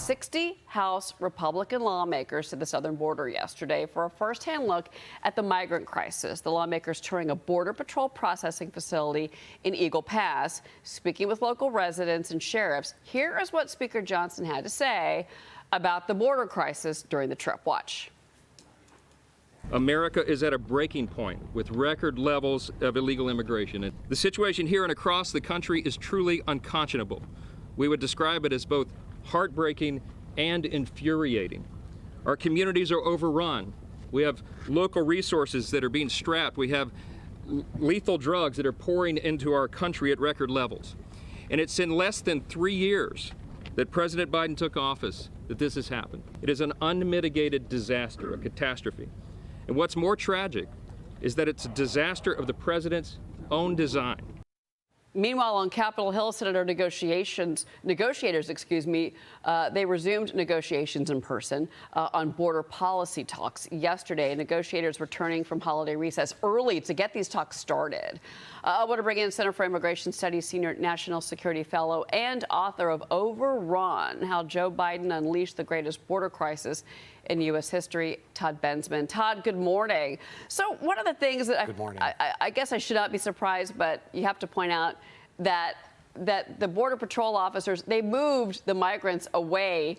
60 House Republican lawmakers to the southern border yesterday for a firsthand look at the migrant crisis. The lawmakers touring a Border Patrol processing facility in Eagle Pass, speaking with local residents and sheriffs. Here is what Speaker Johnson had to say about the border crisis during the trip. Watch. America is at a breaking point with record levels of illegal immigration. And the situation here and across the country is truly unconscionable. We would describe it as both heartbreaking and infuriating. Our communities are overrun. We have local resources that are being strapped. We have lethal drugs that are pouring into our country at record levels. And it's in less than 3 years that President Biden took office that this has happened. It is an unmitigated disaster, a catastrophe. And what's more tragic is that it's a disaster of the president's own design. Meanwhile, on Capitol Hill, negotiators, they resumed negotiations in person on border policy talks yesterday. Negotiators returning from holiday recess early to get these talks started. I want to bring in Center for Immigration Studies Senior National Security Fellow and author of Overrun, How Joe Biden Unleashed the Greatest Border Crisis in U.S. History, Todd Bensman. Todd, good morning. So one of the things that I guess I should not be surprised, but you have to point out that the Border Patrol officers, they moved the migrants away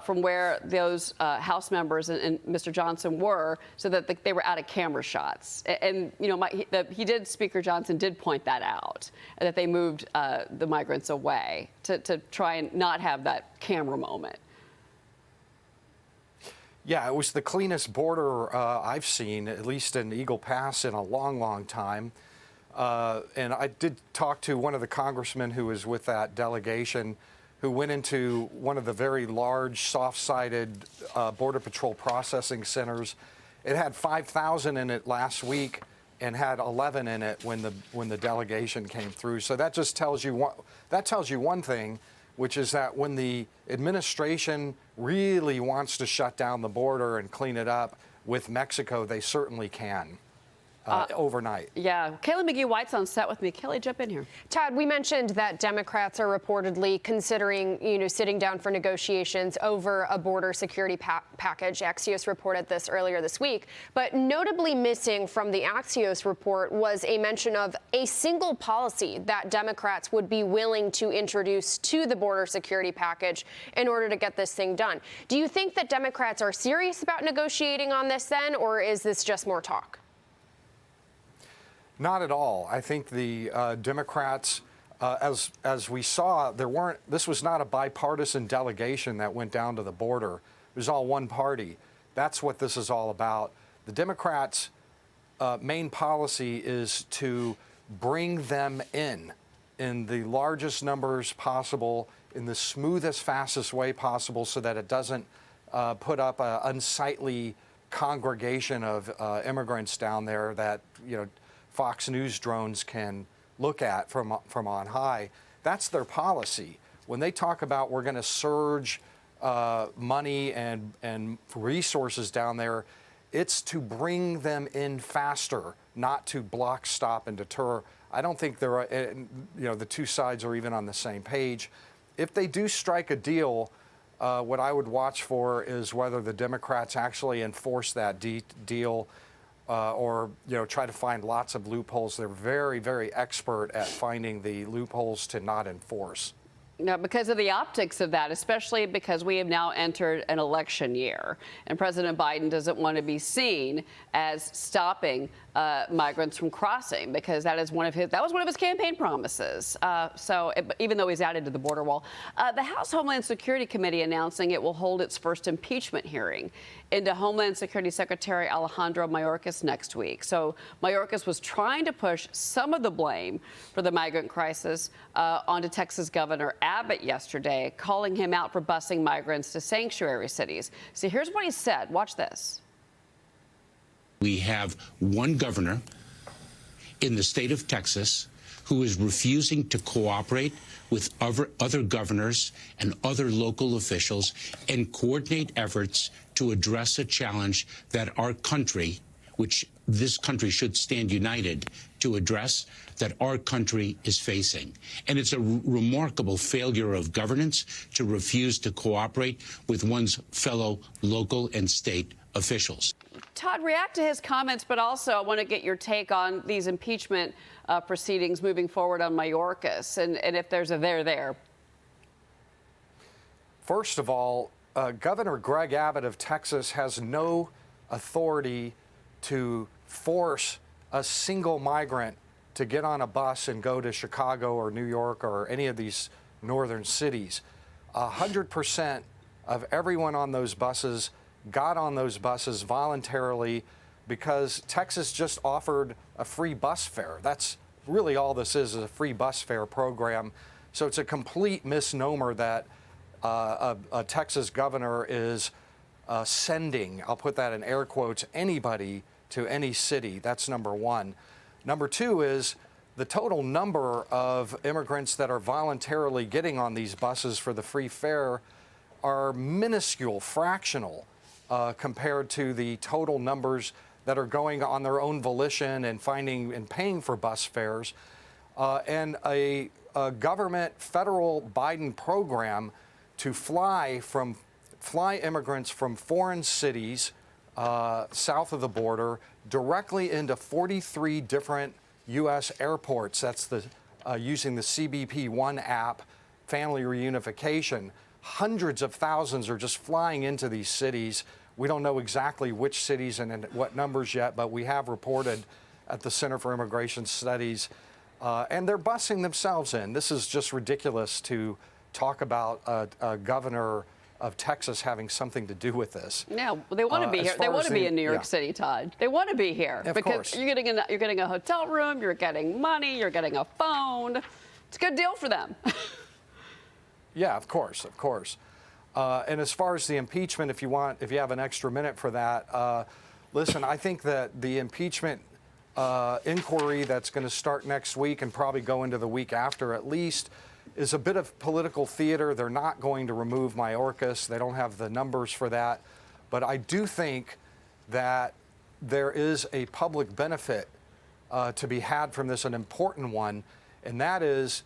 from where those House members and Mr. Johnson were, so that they were out of camera shots. And you know, Speaker Johnson did point that out, that they moved the migrants away to try and not have that camera moment. Yeah, it was the cleanest border I've seen, at least in Eagle Pass, in a long, long time. And I did talk to one of the congressmen who was with that delegation, who went into one of the very large, soft-sided Border Patrol processing centers. It had 5,000 in it last week and had 11 in it when the delegation came through. So that just tells you one thing, which is that when the administration really wants to shut down the border and clean it up with Mexico, they certainly can. Overnight. Yeah. Kayla McGee White's on set with me. Kayla, jump in here. Todd, we mentioned that Democrats are reportedly considering, sitting down for negotiations over a border security package. Axios reported this earlier this week. But notably missing from the Axios report was a mention of a single policy that Democrats would be willing to introduce to the border security package in order to get this thing done. Do you think that Democrats are serious about negotiating on this then, or is this just more talk? Not at all. I think the Democrats, as we saw, this was not a bipartisan delegation that went down to the border. It was all one party. That's what this is all about. The Democrats' main policy is to bring them in the largest numbers possible, in the smoothest, fastest way possible, so that it doesn't put up an unsightly congregation of immigrants down there that, Fox News drones can look at from on high. That's their policy. When they talk about we're going to surge money and resources down there, it's to bring them in faster, not to block, stop, and deter. I don't think the two sides are even on the same page. If they do strike a deal, what I would watch for is whether the Democrats actually enforce that deal. Or try to find lots of loopholes. They're very, very expert at finding the loopholes to not enforce. Now, because of the optics of that, especially because we have now entered an election year, and President Biden doesn't want to be seen as stopping migrants from crossing, because that was one of his campaign promises. Even though he's added to the border wall, the House Homeland Security Committee announcing it will hold its first impeachment hearing into Homeland Security Secretary Alejandro Mayorkas next week. So Mayorkas was trying to push some of the blame for the migrant crisis onto Texas Governor Abbott yesterday, calling him out for busing migrants to sanctuary cities. So here's what he said. Watch this. We have one governor in the state of Texas who is refusing to cooperate with other governors and other local officials and coordinate efforts to address a challenge that our country, which this country should stand united to address that our country is facing. And it's a remarkable failure of governance to refuse to cooperate with one's fellow local and state officials. Todd, react to his comments, but also I want to get your take on these impeachment proceedings moving forward on Mayorkas and if there's a there. First of all, Governor Greg Abbott of Texas has no authority to force a single migrant to get on a bus and go to Chicago or New York or any of these northern cities. 100% of everyone on those buses got on those buses voluntarily because Texas just offered a free bus fare. That's really all this is a free bus fare program. So it's a complete misnomer that a Texas governor is sending, I'll put that in air quotes, anybody to any city. That's number one. Number two is the total number of immigrants that are voluntarily getting on these buses for the free fare are minuscule, fractional, compared to the total numbers that are going on their own volition and finding and paying for bus fares. And a government federal Biden program to fly immigrants from foreign cities south of the border directly into 43 different U.S. airports. That's the using the CBP One app, family reunification. Hundreds of thousands are just flying into these cities. We don't know exactly which cities and in what numbers yet, but we have reported at the Center for Immigration Studies, and they're busing themselves in. This is just ridiculous to talk about a governor of Texas having something to do with this. No, they want to be here. They want to be in New York City, Todd. They want to be here because you're getting a hotel room, you're getting money, you're getting a phone. It's a good deal for them. Yeah, of course. And as far as the impeachment, if you have an extra minute for that, listen, I think that the impeachment inquiry that's going to start next week and probably go into the week after at least is a bit of political theater. They're not going to remove Mayorkas. They don't have the numbers for that. But I do think that there is a public benefit to be had from this, an important one, and that is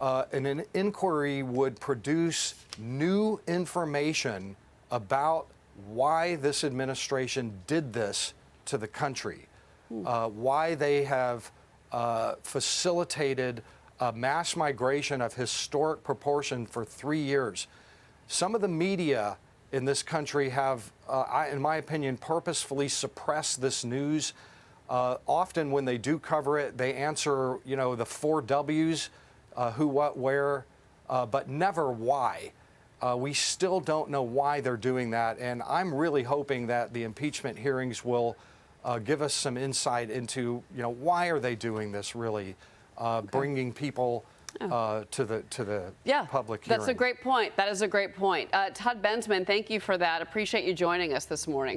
an inquiry would produce new information about why this administration did this to the country, why they have facilitated a mass migration of historic proportion for 3 years. Some of the media in this country have, in my opinion, purposefully suppressed this news. Often when they do cover it, they answer, the 4 W's, who, what, where, but never why. We still don't know why they're doing that, and I'm really hoping that the impeachment hearings will give us some insight into, why are they doing this really? Bringing people to the public hearing. That's a great point. That is a great point. Todd Bensman, thank you for that. Appreciate you joining us this morning.